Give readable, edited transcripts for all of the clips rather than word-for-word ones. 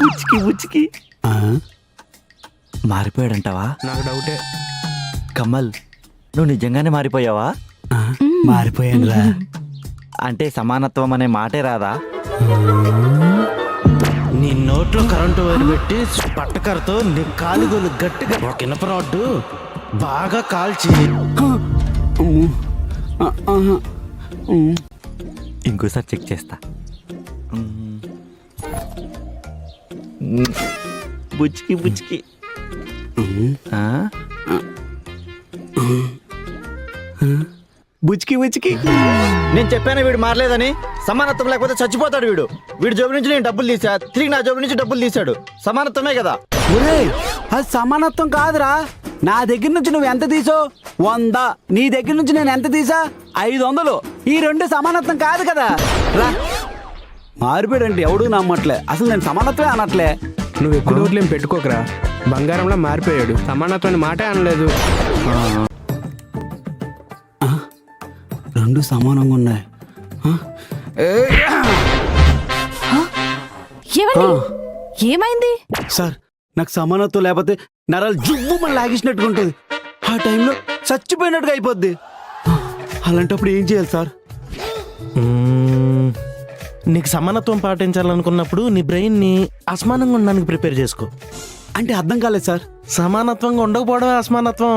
బుచ్చికి బుచ్చికి మారిపోయాడంటావా? నాకు డౌటే. కమల్, నువ్వు నిజంగానే మారిపోయావా? మారిపోయానురా. అంటే సమానత్వం అనే మాటే రాదా? నీ నోట్లో కరెంటు వైర్ పెట్టి పట్టకరతో నీ కాలుగోలు గట్టిగా ఒక ఇనప రాడ్డు బాగా కాల్చి ఇంకోసారి చెక్ చేస్తా. బుచ్చికి బుచ్చికి బుచ్చికి బుచ్చికి నేను చెప్పాను వీడు మారలేదని. సమానత్వం లేకపోతే చచ్చిపోతాడు వీడు. వీడి జోబు నుంచి నేను డబ్బులు తీసా, తిరిగి నా జోబు నుంచి డబ్బులు తీశాడు. సమానత్వమే కదా? ఒరేయ్, అది సమానత్వం కాదురా. నా దగ్గర నుంచి నువ్వు ఎంత తీసో 100, నీ దగ్గర నుంచి నేను ఎంత తీసా 500. ఈ రెండు సమానత్వం కాదు కదా. రా, మారిపోయాడంటే ఎవడు నమ్మట్లే. అసలు నేను సమానత్వమే అనట్లే. నువ్వు ఎక్కువ డౌట్లు ఏం పెట్టుకోకరా. బంగారంలో మారిపోయాడు. సమానత్వాన్ని మాటే అనలేదు. రెండు సమానంగా ఉన్నాయి. ఏమైంది సార్, నాకు సమానత్వం లేకపోతే నరాలు జువ్వుమని లాగేసినట్టుగా ఉంటుంది. ఆ టైంలో చచ్చిపోయినట్టుగా అయిపోద్ది. అలాంటప్పుడు ఏం చేయాలి సార్? నీకు సమానత్వం పాటించాలనుకున్నప్పుడు నీ బ్రెయిన్ని అసమానంగా ఉండడానికి ప్రిపేర్ చేసుకో. అంటే అర్థం కాలేదు సార్. సమానత్వంగా ఉండకపోవడమే అసమానత్వం.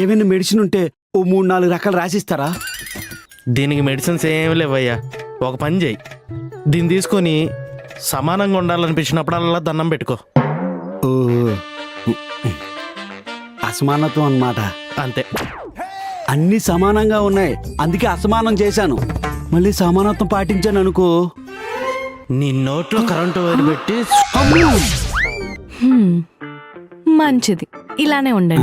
ఏమైనా మెడిసిన్ ఉంటే ఓ 3-4 రకాలు రాసిస్తారా? దీనికి మెడిసిన్స్ ఏమి లేవయ్యా. ఒక పని చేయి, దీన్ని తీసుకొని సమానంగా ఉండాలనిపించినప్పుడల్లా దండం పెట్టుకో. ఓ, అసమానత్వం అన్నమాట. అంతే. అన్ని సమానంగా ఉన్నాయి, అందుకే అసమానం చేశాను. మళ్ళీ సమానత్వం పాటించాను అనుకో, నీ నోట్లో కరెంటు వైర్ పెట్టి మంచిది, ఇలానే ఉండండి.